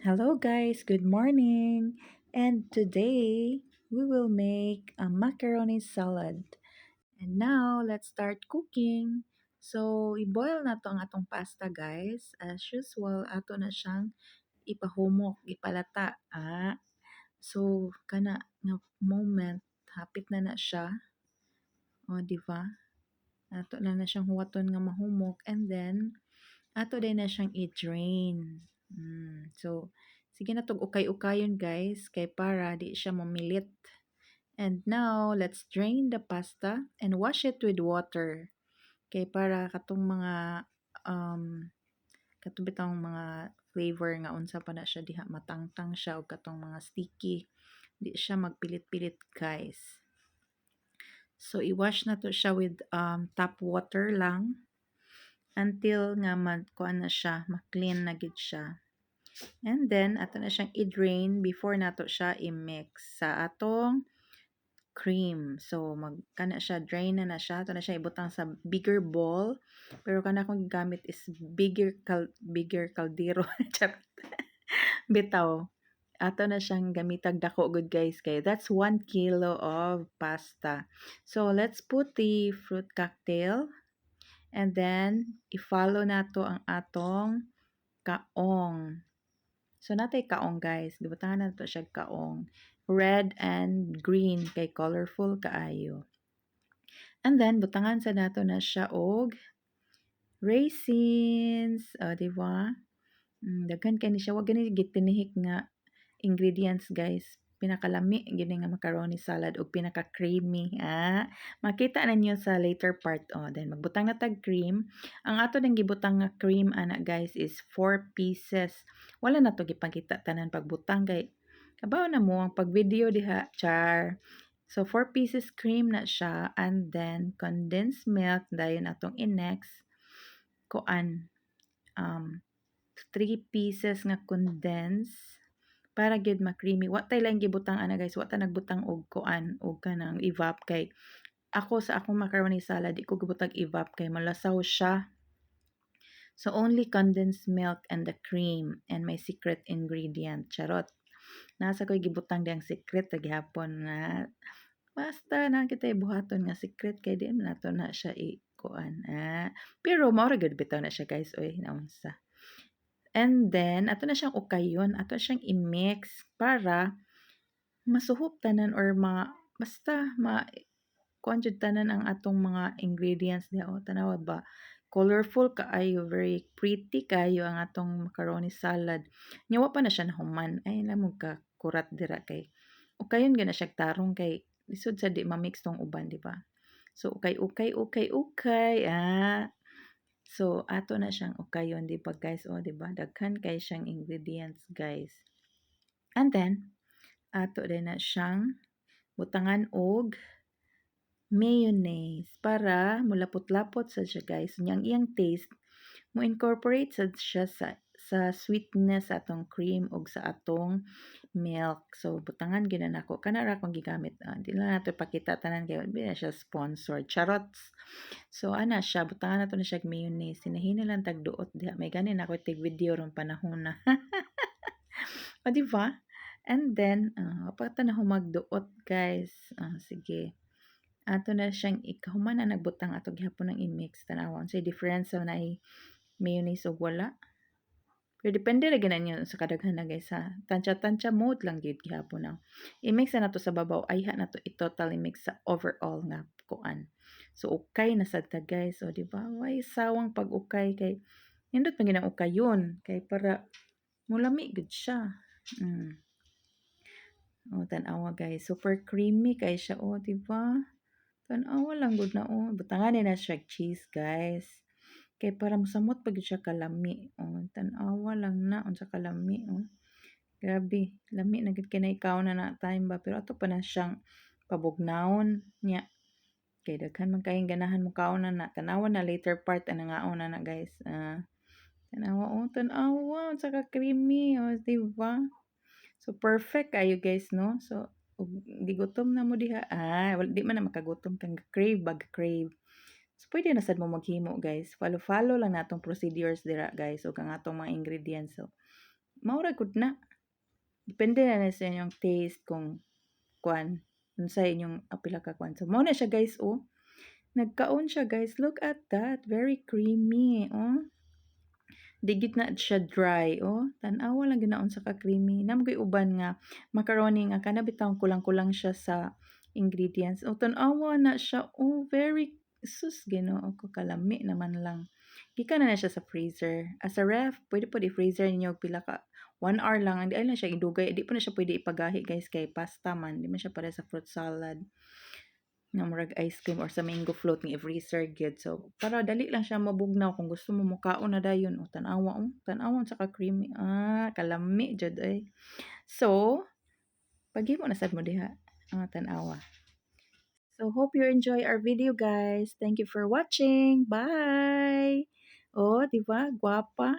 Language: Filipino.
Hello guys, good morning. And today we will make a macaroni salad. And now let's start cooking. So i-boil na to ang atong pasta guys. As usual, ato na siyang ipahumok, ipalata. So kana nga moment hapit na siya. O di ba? Ato na siyang huwaton nga mahumok and then ato din na siyang i-drain. So, sige na tog ukay-ukayon guys, kay para di siya mamilit. And now, let's drain the pasta and wash it with water. Kay para katong mga um katong bitang mga flavor nga unsa pa na siya diha matangtang siya o katong mga sticky. Di siya magpilit-pilit guys. So, i-wash na to siya with tap water lang until nga kuan na siya, ma-clean na gid siya. And then ato na siyang i-drain before nato siya i-mix sa atong cream. So kana siya drain na siya, ato na siya ibutang sa bigger bowl. Pero kana akong gigamit is bigger kaldero. Charot. Bitaw. Ato na siyang gamitag dako good guys kay that's 1 kilo of pasta. So let's put the fruit cocktail and then i-follow nato ang atong kaong. So natay kaong guys, gibutahan na to siya kaong. Red and green kay colorful kaayo. And then butangan sa nato na siya og raisins, di ba? Daghan kay ni siya wag gani gitinihik nga ingredients guys. Pinakalami gini nga macaroni salad ug pinaka-creamy. Makita na niyo sa later part. Then magbutang na tag cream. Ang ato nang gibutang nga cream ana guys is 4 pieces. Wala na to gipakita tanan pagbutang kay kabaw na mo ang pag-video diha char. So 4 pieces cream na siya and then condensed milk dayon atong i-next kuan 3 pieces nga condensed para gyud ma-creamy. Wa tay lang gibutang ana guys, wa ta nagbutang og kuan og kanang evap kay ako sa akong macaroni salad di ko gibutang evap kay malasaw siya. So only condensed milk and the cream and my secret ingredient. Charot. Nasa ko'y gibutang diyang secret gihapon na basta na kita buhaton nga secret kay di man nato na siya kuan. Pero mao ra gyud bitaw na siya guys, oy naunsa. And then, ato na siyang ukayon, ato siyang i-mix para masuhop tanan or basta kuan jud tanan ang atong mga ingredients diha. Tanawa ba? Colorful kaayo, very pretty kayo ang atong macaroni salad. Nyawa pa na siya nahuman. Ay, lamog ka kurat dira kay. Ukayon gana siya tarong kay lisod sa di ma-mix tong uban, di ba? So, ukay. So, ato na siyang ukayon, di ba guys? O, di ba? Daghan kay siyang ingredients, guys. And then, ato din na siyang butangan og mayonnaise para mulapot-lapot sa siya, guys. Yang iyang taste, mo incorporate siya sa sweetness sa atong cream ug sa atong milk. So butangan gyud na nako kana ra akong gigamit. Di na nato pakita tanan kay di na siya sponsored. Charots. So ana siya butangan nato na siya mayonnaise. Sinahina lang tag duot diha. May ganin ako tig video ron panahon na. O di ba? And then pagta na humagduot guys. Sige. Ato na siyang ikahuman na nagbutang ato gihapon ng i-mix tanawon. So difference sa na mayonnaise ug wala. Pero depende ra gyud ninyo sa kadaghanan guys ha. Tansya-tansya mode lang gyud gihapon ang i-mix na nato sa babaw ayha nato i-totally mix sa overall nga kuan. So ukay na sad ta guys. O di ba? Why sawang pag-ukay kay nindot man ginang ukayon kay para mulami gud siya. O tan-awa guys, super creamy kay siya o di ba? Tan-awa lang gud na o. Butangan na siya cheese guys. Kay para mosamot pag siya kalami. Tan-awa lang na unsa kalami. Grabe, lami na gid kay ikaw na time ba pero ato pa na siyang pabugnawon niya. Kay daghan man kayong ganahan mo kaon na tanawa na later part ana ngaon na guys. Tanawa unsa ka creamy di ba? So perfect kayo guys no. So gigutom na mo diha. Di man na makagutom kang crave. So, pwede na sad mo maghimo guys. Follow lang natong procedures dira guys. O kang atong mga ingredients. So, maura gud na. Depende na lang sa inyong taste kung kuan unsa inyong apila ka kuan. So mao na siya guys oh. Nagkaon siya guys. Look at that. Very creamy oh. Di gid na siya dry oh. Tan-awa lang ginaon sa ka-creamy. Namgoy uban nga macaroni nga kana bitaw kulang-kulang siya sa ingredients. Oh tan-awa na siya oh. Very sus Ginoo ko kalami naman lang. Gikan na siya sa freezer. As a ref, pwede po i-freezer ninyo og pila ka 1 hour lang. Hindi ay lang siya idugay. Di po na siya pwede ipagahi guys kay pasta man. Di man siya para sa fruit salad nga murag ice cream or sa mango float nga i-freezer gyud. So para dali lang siya mabugnaw kung gusto mo mukaon na dayon o tan-awa tan-awa sa ka creamy. Kalami jud ay. So paghimo na sad mo diha. Tan-awa. So hope you enjoy our video guys. Thank you for watching. Bye. Oh, di ba? Gwapa.